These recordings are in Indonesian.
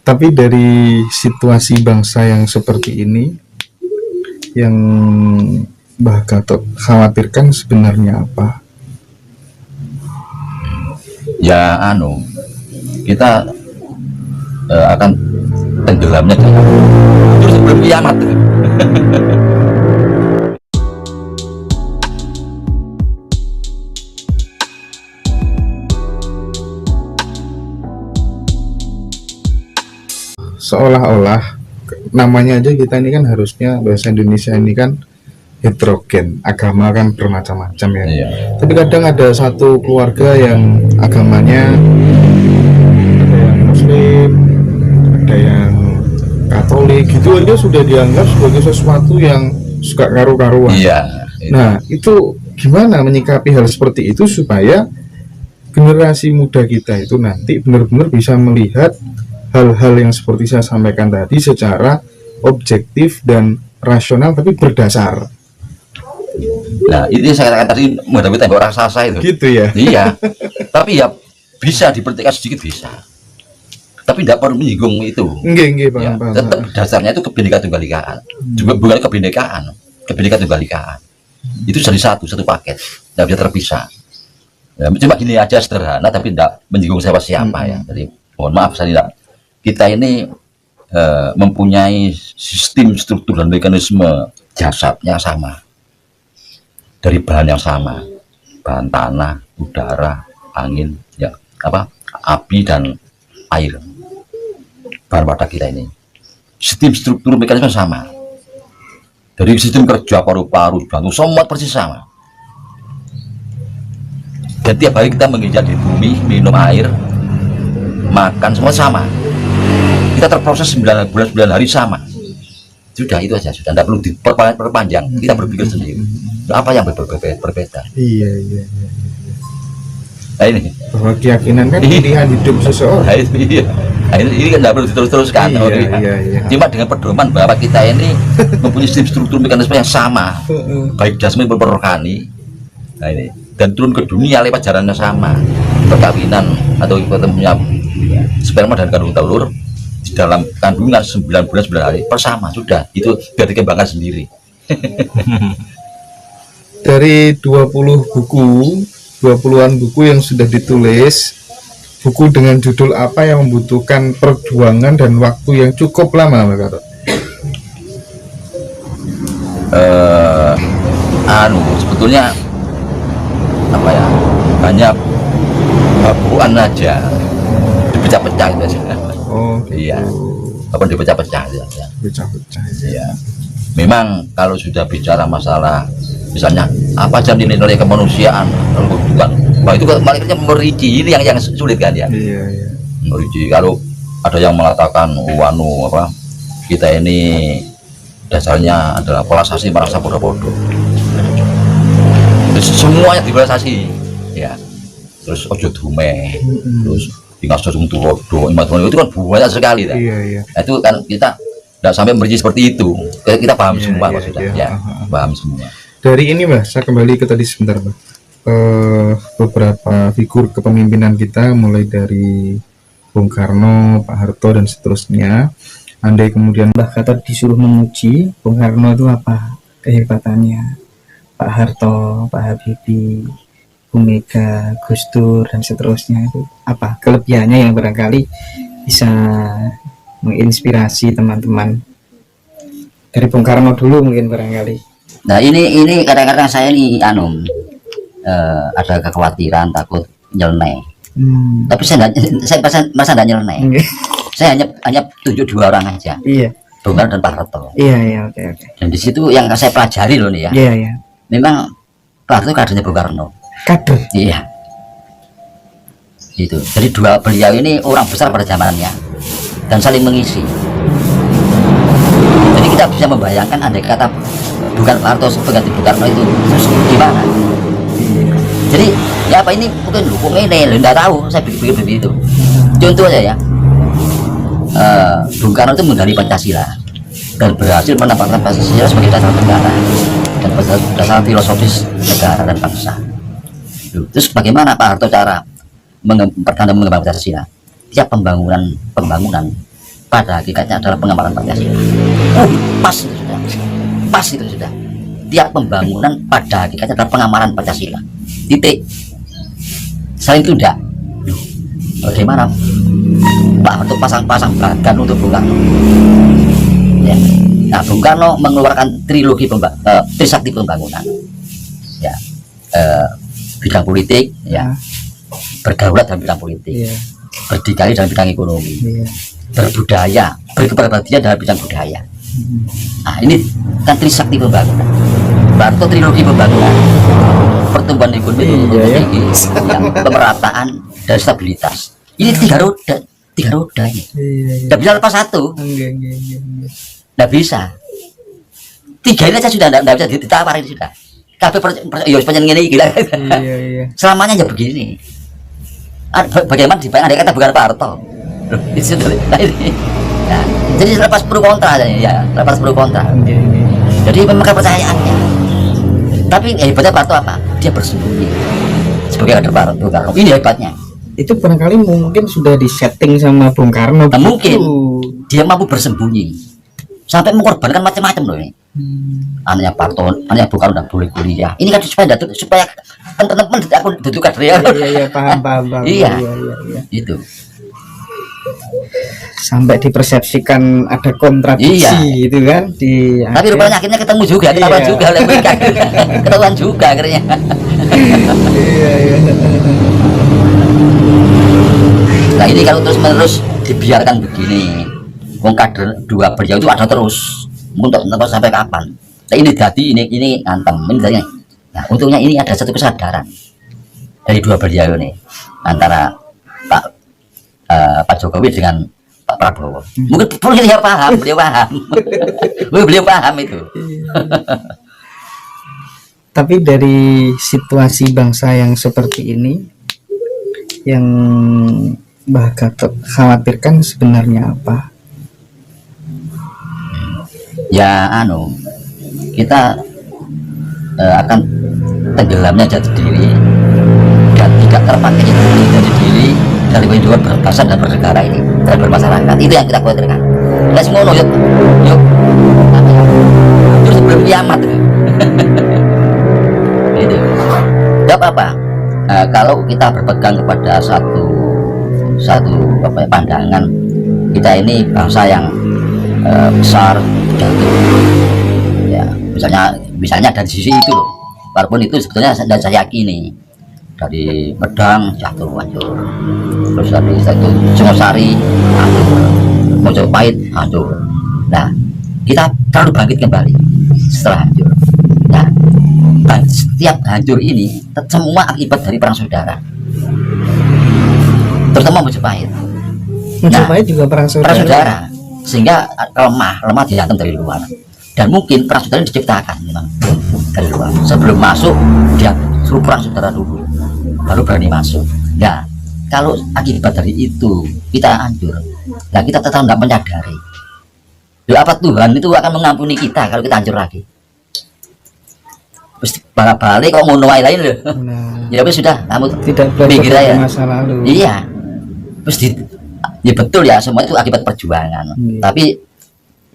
Tapi dari situasi bangsa yang seperti ini, yang Mbah Gatot khawatirkan sebenarnya apa? Ya kita akan tenggelamnya terus sebelum kiamat. Seolah-olah namanya aja kita ini kan harusnya bahasa Indonesia ini kan heterogen, agama kan bermacam-macam ya. Iya. Tapi kadang ada satu keluarga yang agamanya ada yang Muslim, ada yang Katolik, gitu aja sudah dianggap sebagai sesuatu yang suka karu-karuan. Iya. Nah, itu gimana menyikapi hal seperti itu supaya generasi muda kita itu nanti benar-benar bisa melihat hal-hal yang seperti saya sampaikan tadi secara objektif dan rasional tapi berdasar. Nah, ini saya katakan tadi menghadapi tembok raksasa itu. Gitu ya. Iya. Tapi ya bisa diperhatikan sedikit bisa. Tapi tidak perlu menyinggung itu. Enggak, Ya, paham. tetap dasarnya itu kebinekaan tunggal ikaan. Juga bukan kebinekaan tunggal ikaan. Itu jadi satu paket, tidak bisa terpisah. Ya, cuma gini aja sederhana, tapi tidak menyinggung siapa ya. Jadi mohon maaf saya tidak. Kita ini mempunyai sistem struktur dan mekanisme jasadnya sama, dari bahan yang sama, bahan tanah, udara, angin, ya api dan air. Bahan wadah kita ini, sistem struktur mekanisme sama. Dari sistem kerja paru-paru, jantung, semua persis sama. Dan tiap hari kita menginjak di bumi, minum air, makan, semua sama. Kita terproses 9 bulan 9 hari sama. Sudah itu aja, sudah tidak perlu diperpanjang. Kita berpikir sendiri. Apa yang berbeda? Iya. Nah ini. Bahwa keyakinan kan pilihan hidup seseorang. Nah, ini kan tidak perlu diterus-teruskan. Iya. Cuma dengan pedoman bahwa kita ini mempunyai sistem struktur mekanisme yang sama, baik jasmani maupun rohani. Nah ini. Dan turun ke dunia lewat jalannya sama, perkawinan atau ketemunya sperma dan kandung telur di dalam kandungan 9 bulan 9 hari bersama, sudah itu biar dikembangkan sendiri. Dari 20-an buku yang sudah ditulis, buku dengan judul apa yang membutuhkan perjuangan dan waktu yang cukup lama, Mbak Gatot? Sebetulnya hanya babuan aja, dipecah-pecah gitu aja. Oh, iya. Apa dipecah-pecah aja. Pecah-pecah. Iya. Memang kalau sudah bicara masalah misalnya apa aja nilai kemanusiaan, bukan. Wah itu malaikatnya merinci, ini yang sulit kan ya. Iya. Merinci. Kalau ada yang mengatakan kita ini dasarnya adalah pelasasi merasa bodoh-bodoh. Terus semuanya dipelasasi, ya. Terus ojo dume, terus tinggal sosung tulodo, itu kan banyak sekali. Iya. Nah, itu kan kita tidak sampai merinci seperti itu. Kita paham semua maksudnya, ya. Paham semua. Dari ini, Mbak, saya kembali ke tadi sebentar, Mbak. Beberapa figur kepemimpinan kita, mulai dari Bung Karno, Pak Harto dan seterusnya. Andai kemudian Mbah Gatot disuruh memuji Bung Karno itu apa kehebatannya, Pak Harto, Pak Habibie, Bu Mega, Gus Dur dan seterusnya, itu apa kelebihannya yang barangkali bisa menginspirasi teman-teman? Dari Bung Karno dulu mungkin barangkali. Nah ini kadang-kadang saya ini ada kekhawatiran takut nyeleneh. Tapi saya merasa tidak nyeleneh. Saya hanya tunjuk 2 orang aja. Iya. Bung Karno dan Pak Harto. Iya, oke. Dan di situ yang saya pelajari loh nih ya. Iya. Memang Pak Harto kadernya Bung Karno. Kader. Iya. Gitu. Jadi beliau ini orang besar pada zamannya dan saling mengisi. Jadi kita bisa membayangkan andai kata bukan Pak Harto pengganti Bung Karno itu terus gimana? Jadi ya apa ini mungkin dukung ini, tidak tahu. Saya pikir begitu. Contoh aja ya. Bung Karno itu menggali Pancasila dan berhasil menempatkan Pancasila sebagai dasar negara dan dasar filosofis negara dan bangsa. Terus bagaimana Pak Harto cara mengembangkan Pancasila? tiap pembangunan pada hakikatnya adalah pengamalan Pancasila. Pas itu sudah, pas itu sudah. Tiap pembangunan pada hakikatnya adalah pengamalan Pancasila. Titik. Selain itu enggak. Bagaimana Pak Harto pasang-pasang bagan untuk Bung Karno? Ya. Nah, Bung Karno mengeluarkan trisakti pembangunan. Ya, bidang politik, ya, berdaulat dalam bidang politik, berdikari dalam bidang ekonomi, berbudaya, berkepribadian dalam bidang budaya. Nah, ini kan trisakti pembangunan. Harto trilogi pembangunan, pertumbuhan ekonomi tinggi, pemerataan dan stabilitas. Ini tiga roda ini. Tidak bisa lepas satu. Tidak bisa. Tiga ini saja sudah tidak bisa ditawarin sudah. Kabeh penyenengane iki gila. Selamanya ya begini. Bagaimana dibayang ada kata bukan Pak Harto. Nah, ini. Nah, jadi lepas pro kontra ya, lepas pro kontra. Jadi memang kepercayaannya. Tapi hebatnya Pak Harto apa? Dia bersembunyi sebagai kader Pak Harto. Ini hebatnya. Itu barangkali mungkin sudah disetting sama Bung Karno. Mungkin dia mampu bersembunyi sampai mengorbankan macam-macam loh ini. Anaknya Pak Harto, anaknya Bung Karno tidak boleh kuliah. Ini kan supaya teman-teman aku duduk kader ya. Iya, paham. Iya. Itu. Sampai dipersepsikan ada kontradiksi gitu kan di. Tapi rupanya akhirnya ketemu juga, ketahuan juga oleh mereka. Ketahuan juga akhirnya. Iya. Nah, ini kalau terus-menerus dibiarkan begini, wong kader dua beliau itu ada terus untuk sampai kapan? Nah, ini jadi ini ngantem ini dari. Nah, untungnya ini ada satu kesadaran dari dua beliau ini antara Pak Jokowi dengan Pak Prabowo. Mungkin beliau paham, beliau paham itu. Tapi dari situasi bangsa yang seperti ini, yang Mbah Gatot khawatirkan sebenarnya apa? Ya, kita akan tenggelamnya jati diri dan tidak terpakai jati diri dari kehidupan berbangsa dan bernegara ini dan bermasyarakat. Itu yang kita khawatirkan. Nah, semua yuk terus sebelum kiamat gitu. Gak apa-apa kalau kita berpegang kepada satu pandangan, kita ini bangsa yang besar, jatuh ya, misalnya dari sisi itu loh, walaupun itu sebetulnya saya yakini dari Pedang jatuh hancur, terus dari itu Singosari hancur, Mojopahit hancur. Nah, kita terlalu bangkit kembali setelah hancur. Nah, setiap hancur ini semua akibat dari perang saudara, terutama Mojopahit. Mojopahit juga perang saudara. Sehingga lemah dihantam dari luar. Dan mungkin perang saudara diciptakan memang dari luar. Sebelum masuk dia suruh perang saudara dulu, baru berani masuk. Nah, kalau akibat dari itu kita hancur, nah kita tetap tidak menyadari. Apa Tuhan itu akan mengampuni kita kalau kita hancur lagi? Terus balik kok ngono wae lain loh. Nah, ya sudah, kamu tidak pikir ya masa lalu. Iya. Terus ya betul ya, semua itu akibat perjuangan. Tapi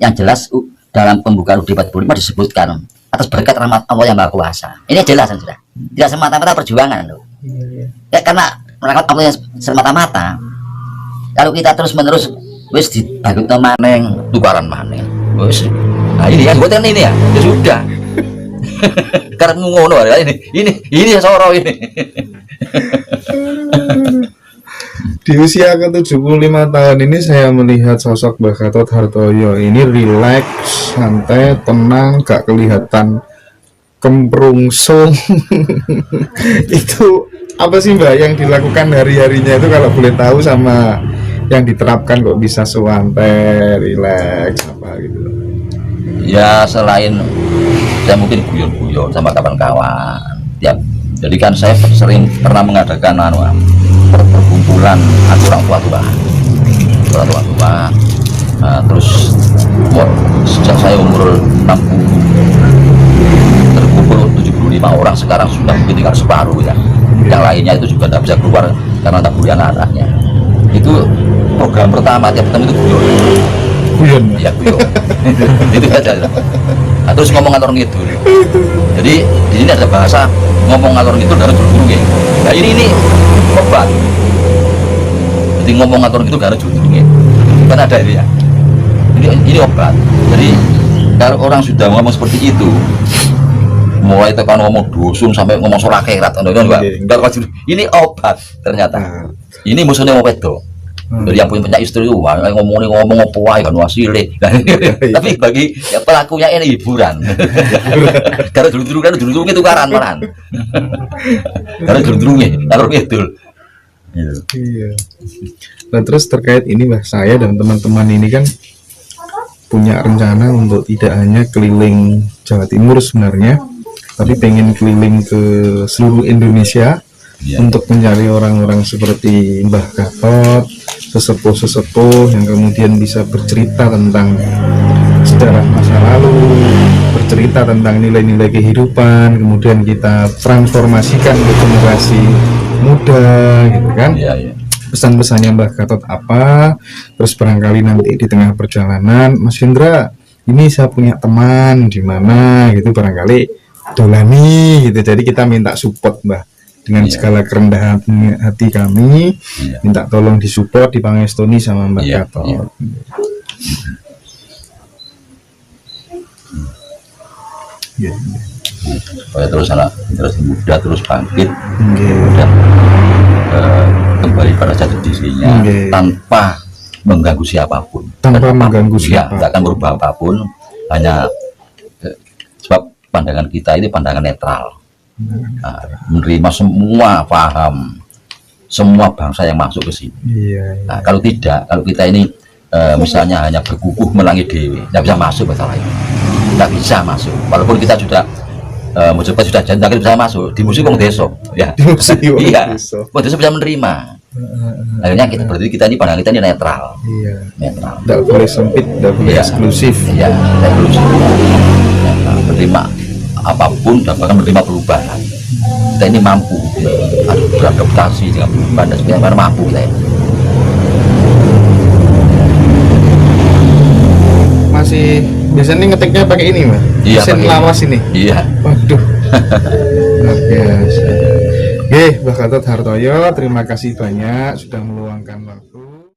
yang jelas dalam pembukaan UUD 45 disebutkan atas berkat rahmat Allah yang Maha Kuasa. Ini jelas sudah. Tidak semata-mata perjuangan loh. Ya karena rahmat Allah yang semata-mata. Kalau kita terus-menerus wis dibagutno maneng, tukaran maneng. Wis. Nah, ini ya buatan ini ya. Ya sudah. Karena ngono ini soro ini. Di usia ke-75 tahun ini saya melihat sosok Mbah Gatot Hartoyo ini rileks, santai, tenang, gak kelihatan kemprungsung. Itu apa sih Mbak yang dilakukan hari-harinya itu kalau boleh tahu, sama yang diterapkan kok bisa santai, rileks apa gitu? Ya selain saya mungkin guyon-guyon sama kawan-kawan ya, jadi kan saya sering pernah mengadakan perkumpulan orang tua-tua. Terus sejak saya umur 60 terkumpul 75 orang, sekarang sudah mungkin tinggal separuh ya. Yang lainnya itu juga tidak bisa keluar karena tak punya anaknya. Itu program pertama tiap ketemu itu guyon. Guyon ya. Iya guyon. Itu aja. Nah, terus ngomong ngalor ngidul. Jadi di sini ada bahasa ngomong ngalor ngidul karena jurung-jurungnya. Nah ini obat. Jadi ngomong ngalor ngidul karena jurung-jurungnya. Kan ada itu ya. Ini obat. Jadi kalau orang sudah ngomong seperti itu, mulai tekan ngomong dusun sampai ngomong soal akhirat, ini obat ternyata. Ini musuhnya mau pedo. Dari yang punya istri itu ngomong apa wae kan wasile. Tapi bagi ya, pelakunya ini hiburan. Karena dulu itu karan malahan. Karena dulu-dulunya kalau itu. Iya. Nah terus terkait ini Mbah, saya dan teman-teman ini kan punya rencana untuk tidak hanya keliling Jawa Timur sebenarnya, tapi pengen keliling ke seluruh Indonesia untuk mencari orang-orang seperti Mbah Gatot, sesepuh-sesepuh yang kemudian bisa bercerita tentang sejarah masa lalu, bercerita tentang nilai-nilai kehidupan, kemudian kita transformasikan ke generasi muda, gitu kan? Pesan-pesannya Mbah Gatot apa, terus barangkali nanti di tengah perjalanan, Mas Hendra, ini saya punya teman di mana, gitu barangkali dolani, gitu. Jadi kita minta support Mbah dengan segala kerendahan hati kami, minta tolong disupport, dipangestoni sama Mbah Gatot. Supaya terus anak generasi muda terus bangkit dan kembali pada jati dirinya tanpa mengganggu siapapun. Tanpa mengganggu siapapun. Tidak akan berubah apapun, hanya sebab pandangan kita ini pandangan netral. Nah, menerima semua, paham semua bangsa yang masuk ke sini. Nah, kalau tidak, kalau kita ini misalnya hanya berkukuh melangi dewi, tidak bisa masuk masalah ini. Tidak bisa masuk, walaupun kita sudah mencoba sudah janji kita bisa masuk di musik wong desa, ya. Iya, wong desa bisa menerima. Akhirnya kita berarti kita ini pandangan kita ini netral. Netral. Tidak boleh sempit, tidak boleh eksklusif. Iya, eksklusif. Menerima apapun dan bahkan menerima perubahan. Kita ini mampu beradaptasi dengan perubahan dan sebagainya, karena mampu kita ya. Masih biasanya ngetiknya pakai ini Mas? Iya, mesin lawas ini? Iya. Waduh, luar biasa. Mbah Gatot Hartoyo, terima kasih banyak sudah meluangkan waktu.